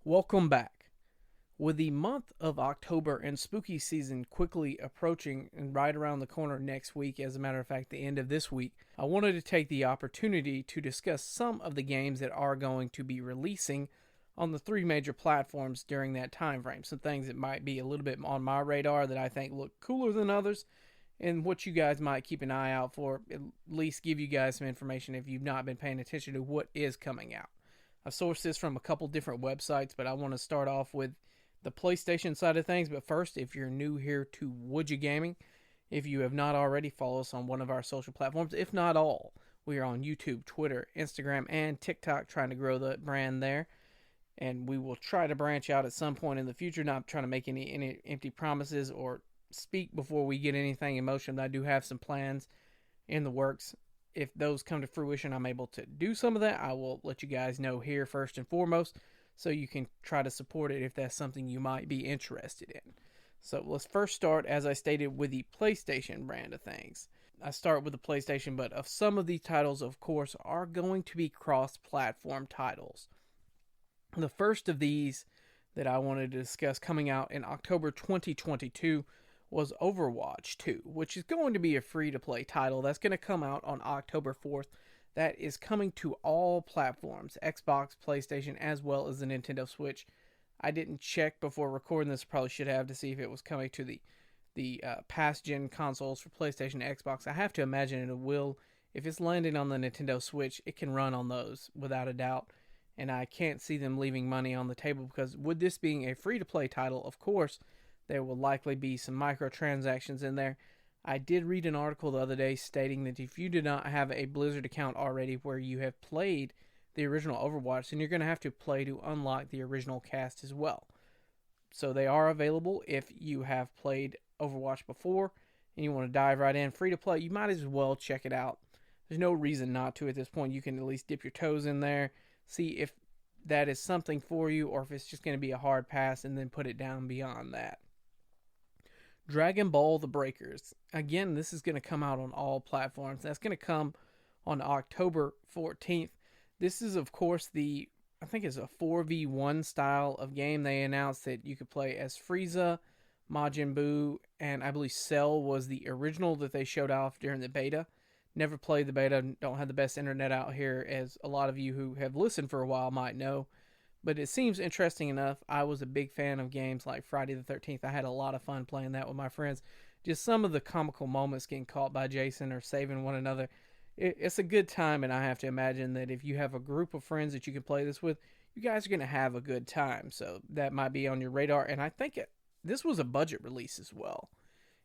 Welcome back. With the month of October and spooky season quickly approaching and right around the corner next week, as a matter of fact, the end of this week, I wanted to take the opportunity to discuss some of the games that are going to be releasing on the three major platforms during that time frame. Some things that might be a little bit on my radar that I think look cooler than others, and what you guys might keep an eye out for, at least give you guys some information if you've not been paying attention to what is coming out. I sourced this from a couple different websites, but I want to start off with the PlayStation side of things. But first, if you're new here to Would You Gaming, if you have not already, follow us on one of our social platforms, if not all. We are on YouTube, Twitter, Instagram, and TikTok, trying to grow the brand there. And we will try to branch out at some point in the future, not trying to make any empty promises or speak before we get anything in motion. But I do have some plans in the works. If those come to fruition, I'm able to do some of that. I will let you guys know here first and foremost, so you can try to support it if that's something you might be interested in. So let's first start, as I stated, with the PlayStation brand of things. I start with the PlayStation, but of some of these titles, of course, are going to be cross-platform titles. The first of these that I wanted to discuss coming out in October 2022 was Overwatch 2, which is going to be a free-to-play title that's going to come out on October 4th. That is coming to all platforms, Xbox, PlayStation, as well as the Nintendo Switch. I didn't check before recording this, probably should have, to see if it was coming to the past gen consoles for PlayStation and Xbox. I have to imagine it will. If it's landing on the Nintendo Switch, it can run on those without a doubt. And I can't see them leaving money on the table, because with this being a free-to-play title, of course, there will likely be some microtransactions in there. I did read an article the other day stating that if you do not have a Blizzard account already where you have played the original Overwatch, then you're going to have to play to unlock the original cast as well. So they are available if you have played Overwatch before and you want to dive right in free to play. You might as well check it out. There's no reason not to at this point. You can at least dip your toes in there, see if that is something for you, or if it's just going to be a hard pass, and then put it down beyond that. Dragon Ball The Breakers. Again, this is going to come out on all platforms. That's going to come on October 14th. This is, of course, I think it's a 4v1 style of game. They announced that you could play as Frieza, Majin Buu, and I believe Cell was the original that they showed off during the beta. Never played the beta, don't have the best internet out here, as a lot of you who have listened for a while might know. But it seems interesting enough. I was a big fan of games like Friday the 13th. I had a lot of fun playing that with my friends. Just some of the comical moments, getting caught by Jason or saving one another. It's a good time, and I have to imagine that if you have a group of friends that you can play this with, you guys are going to have a good time. So that might be on your radar. And I think this was a budget release as well.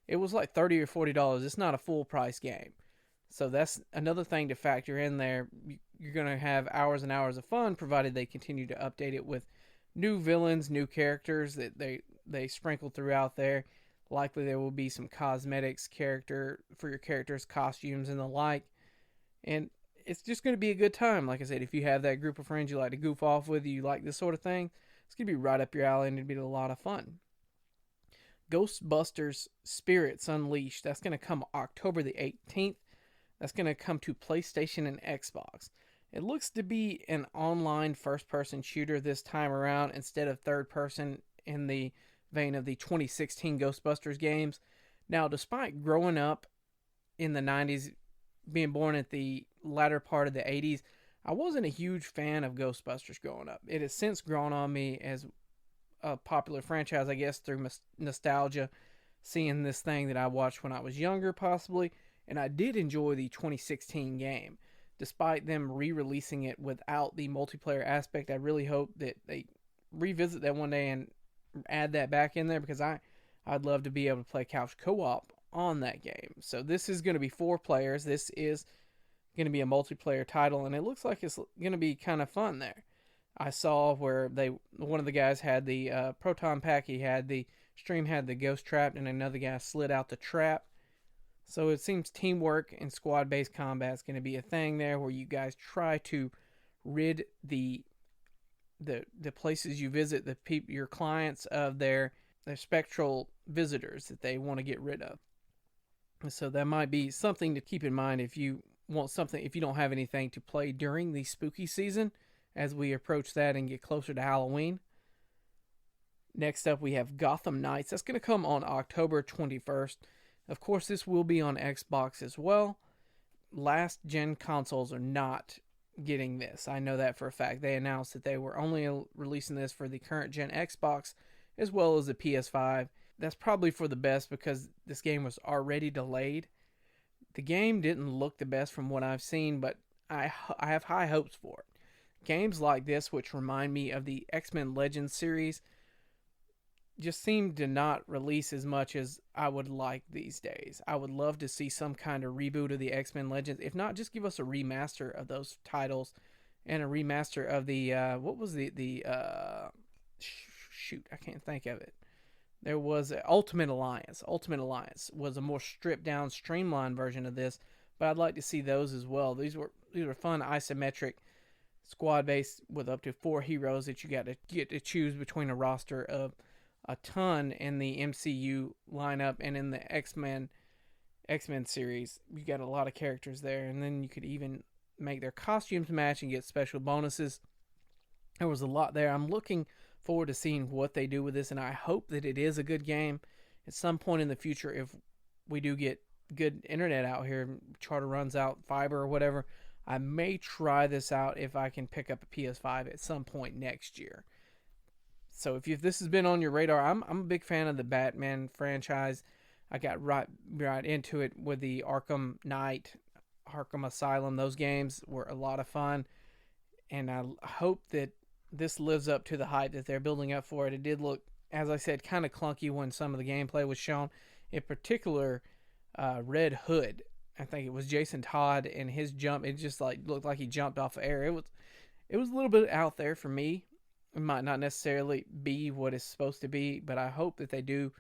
It was like $30 or $40. It's not a full price game. So that's another thing to factor in there. You're going to have hours and hours of fun, provided they continue to update it with new villains, new characters that they sprinkle throughout there. Likely there will be some cosmetics for your characters, costumes, and the like. And it's just going to be a good time. Like I said, if you have that group of friends you like to goof off with, you like this sort of thing, it's going to be right up your alley, and it'll be a lot of fun. Ghostbusters Spirits Unleashed. That's going to come October the 18th. That's going to come to PlayStation and Xbox. It looks to be an online first-person shooter this time around, instead of third-person in the vein of the 2016 Ghostbusters games. Now, despite growing up in the 90s, being born at the latter part of the 80s, I wasn't a huge fan of Ghostbusters growing up. It has since grown on me as a popular franchise, I guess, through nostalgia, seeing this thing that I watched when I was younger, possibly. And I did enjoy the 2016 game. Despite them re-releasing it without the multiplayer aspect, I really hope that they revisit that one day and add that back in there, because I'd love to be able to play couch co-op on that game. So this is going to be 4 players. This is going to be a multiplayer title, and it looks like it's going to be kind of fun there. I saw where one of the guys had the proton pack, he had the stream had the ghost trapped, and another guy slid out the trap. So it seems teamwork and squad-based combat is going to be a thing there, where you guys try to rid the places you visit, your clients, of their spectral visitors that they want to get rid of. So that might be something to keep in mind if you don't have anything to play during the spooky season, as we approach that and get closer to Halloween. Next up, we have Gotham Knights. That's going to come on October 21st. Of course, this will be on Xbox as well. Last gen consoles are not getting this. I know that for a fact. They announced that they were only releasing this for the current gen Xbox as well as the PS5. That's probably for the best because this game was already delayed. The game didn't look the best from what I've seen, but I have high hopes for it. Games like this, which remind me of the X-Men Legends series, just seem to not release as much as I would like these days. I would love to see some kind of reboot of the X-Men Legends. If not, just give us a remaster of those titles and a remaster of the what was the shoot, I can't think of it. There was Ultimate Alliance. Ultimate Alliance was a more stripped down, streamlined version of this, but I'd like to see those as well. These were fun isometric squad based with up to 4 heroes that you get to choose between a roster of a ton in the MCU lineup, and in the X-Men series, you got a lot of characters there, and then you could even make their costumes match and get special bonuses. There was a lot there. I'm looking forward to seeing what they do with this, and I hope that it is a good game. At some point in the future, if we do get good internet out here, Charter runs out fiber or whatever, I may try this out if I can pick up a PS5 at some point next year. So if this has been on your radar, I'm a big fan of the Batman franchise. I got right into it with the Arkham Knight, Arkham Asylum. Those games were a lot of fun, and I hope that this lives up to the hype that they're building up for it. It did look, as I said, kind of clunky when some of the gameplay was shown. In particular, Red Hood. I think it was Jason Todd and his jump. It just looked like he jumped off of air. It was a little bit out there for me. It might not necessarily be what it's supposed to be, but I hope that they do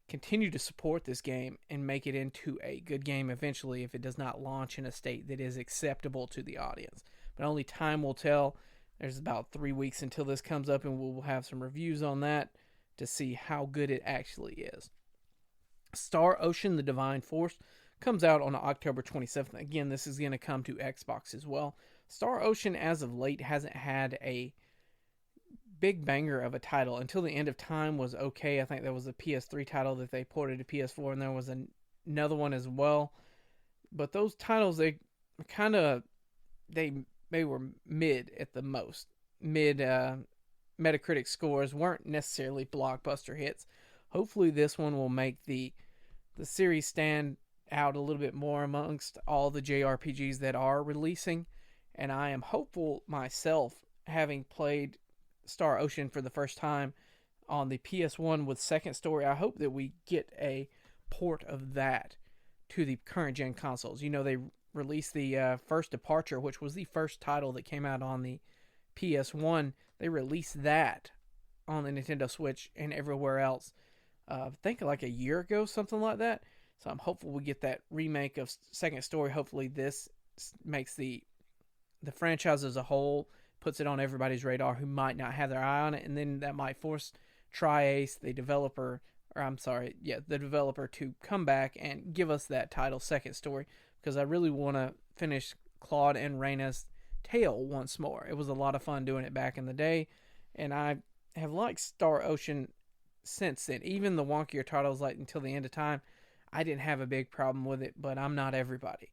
continue to support this game and make it into a good game eventually if it does not launch in a state that is acceptable to the audience. But only time will tell. There's about 3 weeks until this comes up, and we'll have some reviews on that to see how good it actually is. Star Ocean: The Divine Force comes out on October 27th. Again, this is going to come to Xbox as well. Star Ocean, as of late, hasn't had a big banger of a title. Until the End of Time was okay. I think there was a PS3 title that they ported to PS4, and there was another one as well. But those titles, they were mid at the most. Metacritic scores weren't necessarily blockbuster hits. Hopefully this one will make the series stand out a little bit more amongst all the JRPGs that are releasing. And I am hopeful myself, having played Star Ocean for the first time on the PS1 with Second Story, I hope that we get a port of that to the current gen consoles. You know, they released the First Departure, which was the first title that came out on the PS1. They released that on the Nintendo Switch and everywhere else. I think like a year ago, something like that. So I'm hopeful we get that remake of Second Story. Hopefully this makes the franchise as a whole, puts it on everybody's radar who might not have their eye on it, and then that might force Tri-Ace, the developer to come back and give us that title, Second Story, because I really want to finish Claude and Reyna's tale once more. It was a lot of fun doing it back in the day, and I have liked Star Ocean since then. Even the wonkier titles like Until the End of Time, I didn't have a big problem with it, but I'm not everybody.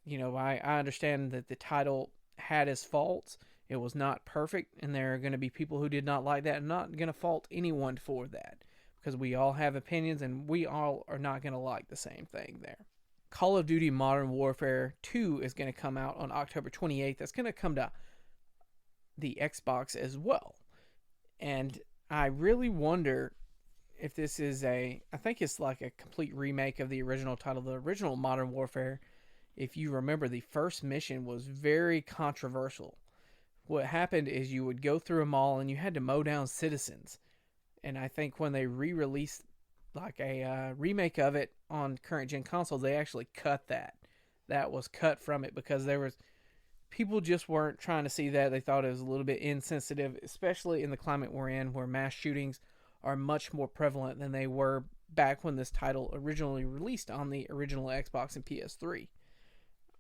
You know, I understand that the title had its faults. It was not perfect, and there are going to be people who did not like that. I'm not going to fault anyone for that, because we all have opinions, and we all are not going to like the same thing there. Call of Duty Modern Warfare 2 is going to come out on October 28th. That's going to come to the Xbox as well. And I really wonder if this is I think it's like a complete remake of the original title. The original Modern Warfare, if you remember, the first mission was very controversial. What happened is you would go through a mall and you had to mow down citizens. And I think when they re-released like a remake of it on current gen consoles, they actually cut that. That was cut from it because people just weren't trying to see that. They thought it was a little bit insensitive, especially in the climate we're in, where mass shootings are much more prevalent than they were back when this title originally released on the original Xbox and PS3.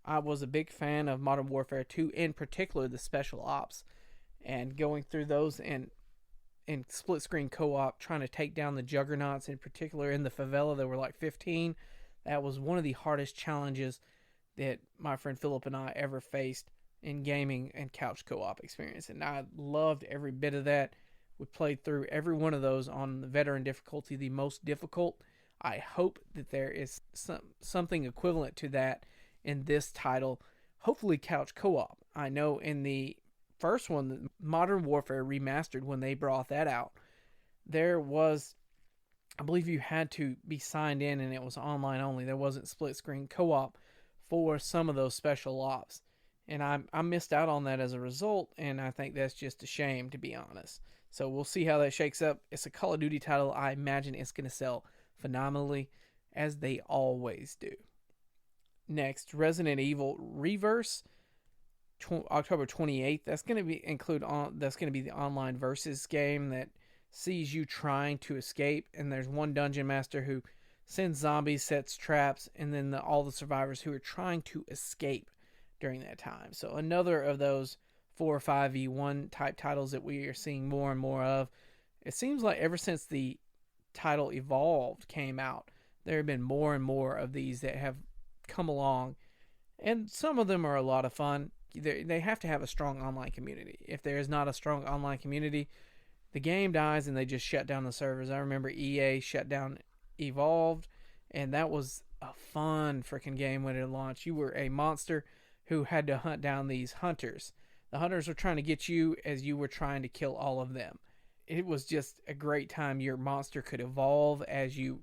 I was a big fan of Modern Warfare 2, in particular the special ops, and going through those, and in split screen co-op trying to take down the juggernauts, in particular in the favela. There were like 15. That was one of the hardest challenges that my friend Philip and I ever faced in gaming and couch co-op experience, and I loved every bit of that. We played through every one of those on the veteran difficulty, the most difficult. I hope that there is something equivalent to that in this title, hopefully couch co-op. I know in the first one, Modern Warfare Remastered, when they brought that out, there was, I believe you had to be signed in and it was online only. There wasn't split screen co-op for some of those special ops. And I missed out on that as a result, and I think that's just a shame, to be honest. So we'll see how that shakes up. It's a Call of Duty title. I imagine it's going to sell phenomenally, as they always do. Next, Resident Evil Reverse, October 28th. That's going to be the online versus game that sees you trying to escape, and there's one dungeon master who sends zombies, sets traps, and then all the survivors who are trying to escape during that time. So another of those 4 or 5v1 type titles that we are seeing more and more of. It seems like ever since the title Evolved came out, there have been more and more of these that have come along, and some of them are a lot of fun. They have to have a strong online community. If there is not a strong online community, the game dies and they just shut down the servers. I remember EA shut down Evolved, and that was a fun freaking game when it launched. You were a monster who had to hunt down these hunters. The hunters were trying to get you as you were trying to kill all of them. It was just a great time. Your monster could evolve as you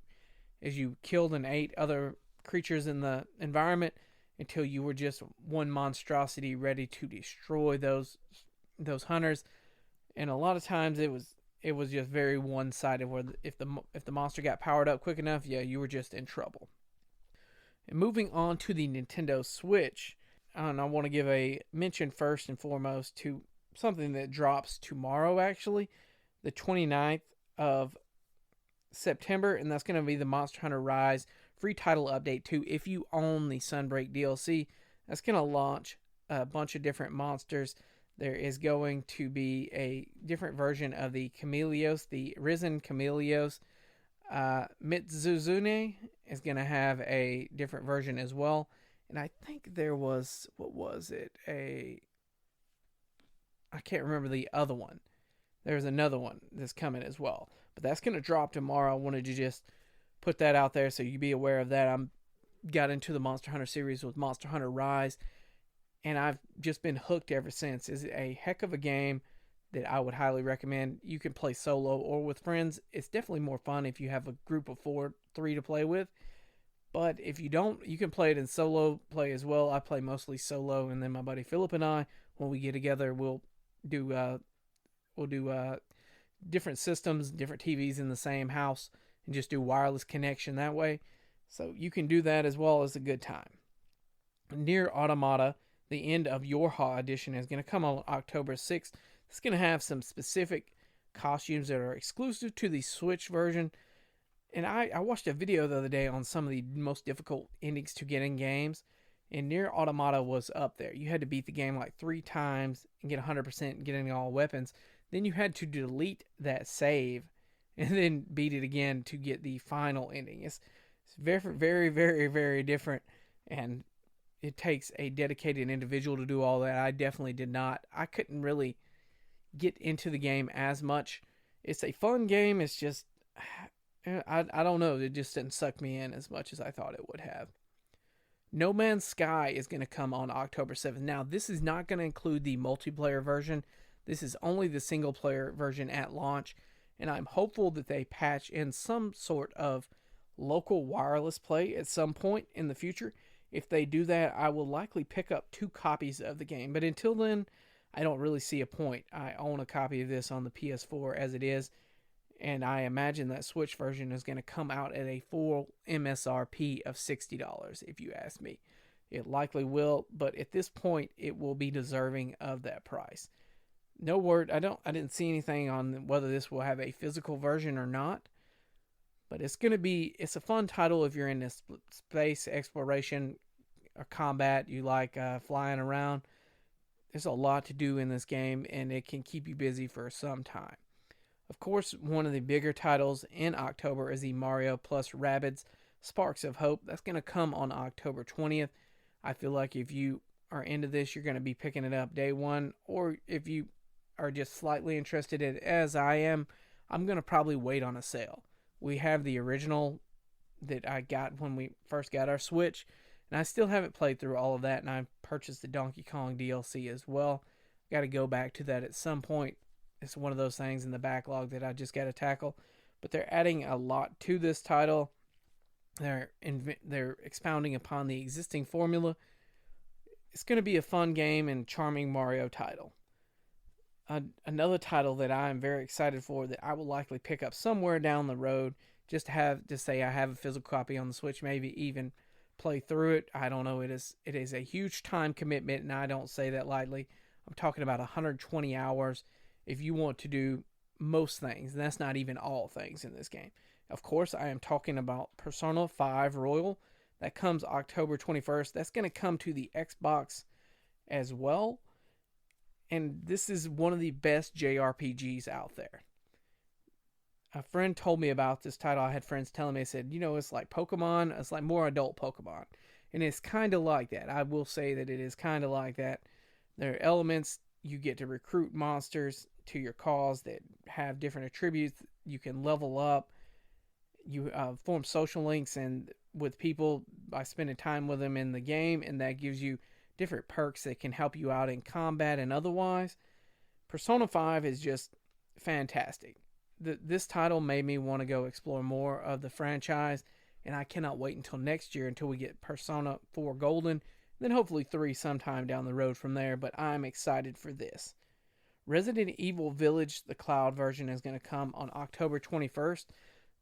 killed and ate other creatures in the environment until you were just one monstrosity ready to destroy those hunters. And a lot of times it was just very one-sided, where if the monster got powered up quick enough, yeah, you were just in trouble. And moving on to the Nintendo Switch, and I want to give a mention first and foremost to something that drops tomorrow, actually, the 29th of September, and that's going to be the Monster Hunter Rise free title update 2. If you own the Sunbreak DLC, that's going to launch a bunch of different monsters. There is going to be a different version of the Chameleos, the Risen Chameleos. Mitsuzune is going to have a different version as well. And I think there was, what was it? I can't remember the other one. There's another one that's coming as well. But that's going to drop tomorrow. I wanted to just put that out there so you be aware of that. I got into the Monster Hunter series with Monster Hunter Rise, and I've just been hooked ever since. It's a heck of a game that I would highly recommend. You can play solo or with friends. It's definitely more fun if you have a group of 3 to play with. But if you don't, you can play it in solo play as well. I play mostly solo, and then my buddy Philip and I, when we get together, we'll do different systems, different TVs in the same house, and just do wireless connection that way. So you can do that as well as a good time. Nier Automata, the end of Yorha edition, is going to come on October 6th. It's going to have some specific costumes that are exclusive to the Switch version. And I watched a video the other day on some of the most difficult endings to get in games, and Nier Automata was up there. You had to beat the game like 3 times and get 100% and getting all weapons. Then you had to delete that save and then beat it again to get the final ending. It's very, very, very, very different, and it takes a dedicated individual to do all that. I definitely did not. I couldn't really get into the game as much. It's a fun game. It's just, I don't know. It just didn't suck me in as much as I thought it would have. No Man's Sky is going to come on October 7th. Now, this is not going to include the multiplayer version. This is only the single player version at launch, and I'm hopeful that they patch in some sort of local wireless play at some point in the future. If they do that, I will likely pick up 2 copies of the game, but until then, I don't really see a point. I own a copy of this on the PS4 as it is, and I imagine that Switch version is going to come out at a full MSRP of $60, if you ask me. It likely will, but at this point, it will be deserving of that price. No word. I didn't see anything on whether this will have a physical version or not, but it's a fun title if you're into space exploration or combat. You like flying around. There's a lot to do in this game, and it can keep you busy for some time. Of course, one of the bigger titles in October is the Mario plus Rabbids Sparks of Hope. That's going to come on October 20th. I feel like if you are into this, you're going to be picking it up day one, or if you are just slightly interested in it, as I am, I'm going to probably wait on a sale. We have the original that I got when we first got our Switch, and I still haven't played through all of that, and I purchased the Donkey Kong DLC as well. Got to go back to that at some point. It's one of those things in the backlog that I just got to tackle. But they're adding a lot to this title. They're expounding upon the existing formula. It's going to be a fun game and charming Mario title. Another title that I am very excited for that I will likely pick up somewhere down the road, just to say I have a physical copy on the Switch, maybe even play through it. I don't know. It is a huge time commitment, and I don't say that lightly. I'm talking about 120 hours if you want to do most things, and that's not even all things in this game. Of course, I am talking about Persona 5 Royal. That comes October 21st. That's going to come to the Xbox as well. And this is one of the best JRPGs out there. A friend told me about this title. I had friends telling me, I said, it's like Pokemon. It's like more adult Pokemon. And it's kind of like that. I will say that it is kind of like that. There are elements. You get to recruit monsters to your cause that have different attributes. You can level up. You form social links and with people by spending time with them in the game, and that gives you different perks that can help you out in combat and otherwise. Persona 5 is just fantastic. This title made me want to go explore more of the franchise, and I cannot wait until next year until we get Persona 4 Golden, then hopefully 3 sometime down the road from there, but I'm excited for this. Resident Evil Village, the cloud version, is going to come on October 21st.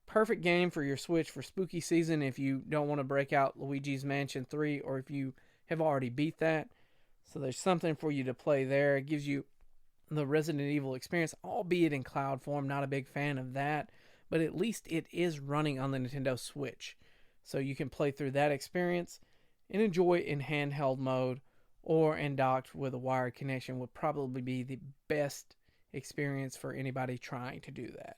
Perfect game for your Switch for spooky season if you don't want to break out Luigi's Mansion 3 or if you have already beat that. So there's something for you to play there. It gives you the Resident Evil experience, albeit in cloud form. Not a big fan of that, but at least it is running on the Nintendo Switch. So you can play through that experience and enjoy it in handheld mode or in docked with a wired connection would probably be the best experience for anybody trying to do that.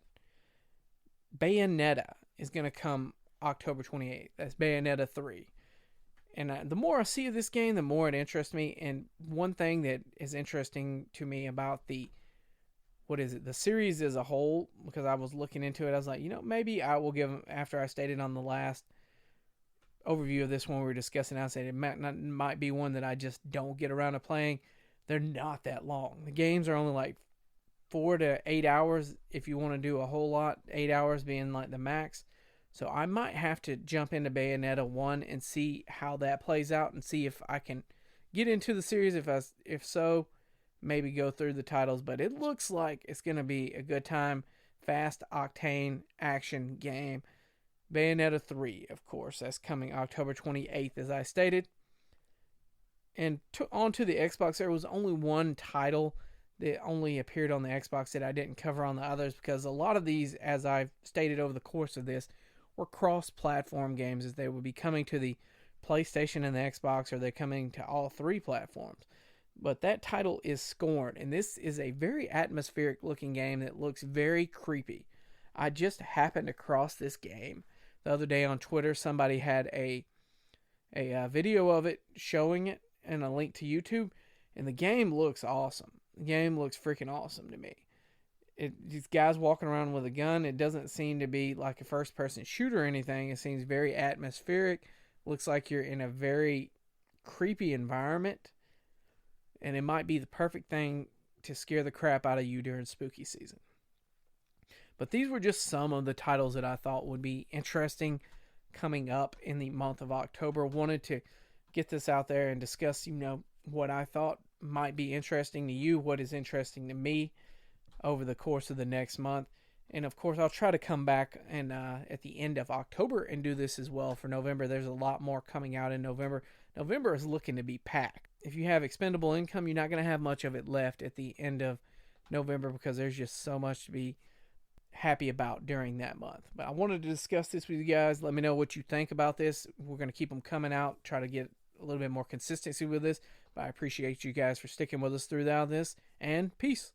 Bayonetta is going to come October 28th. That's Bayonetta 3. And the more I see of this game, the more it interests me. And one thing that is interesting to me about the series as a whole, because I was looking into it, I was like, maybe I will give them, after I stated on the last overview of this one we were discussing, I said it might be one that I just don't get around to playing. They're not that long. The games are only like 4 to 8 hours if you want to do a whole lot, 8 hours being like the max. So I might have to jump into Bayonetta 1 and see how that plays out and see if I can get into the series. If so, maybe go through the titles. But it looks like it's going to be a good time. Fast octane action game. Bayonetta 3, of course. That's coming October 28th, as I stated. And onto the Xbox, there was only one title that only appeared on the Xbox that I didn't cover on the others because a lot of these, as I've stated over the course of this, were cross-platform games as they would be coming to the PlayStation and the Xbox, or they're coming to all 3 platforms. But that title is Scorn, and this is a very atmospheric-looking game that looks very creepy. I just happened across this game the other day on Twitter. Somebody had a video of it showing it and a link to YouTube, and the game looks awesome. The game looks freaking awesome to me. These guys walking around with a gun. It doesn't seem to be like a first-person shooter or anything. It seems very atmospheric. Looks like you're in a very creepy environment. And it might be the perfect thing to scare the crap out of you during spooky season. But these were just some of the titles that I thought would be interesting coming up in the month of October. Wanted to get this out there and discuss, what I thought might be interesting to you, what is interesting to me over the course of the next month. And of course, I'll try to come back and at the end of October and do this as well for November. There's a lot more coming out in November. November is looking to be packed. If you have expendable income, you're not going to have much of it left at the end of November because there's just so much to be happy about during that month. But I wanted to discuss this with you guys. Let me know what you think about this. We're going to keep them coming out, try to get a little bit more consistency with this. But I appreciate you guys for sticking with us throughout this, and peace.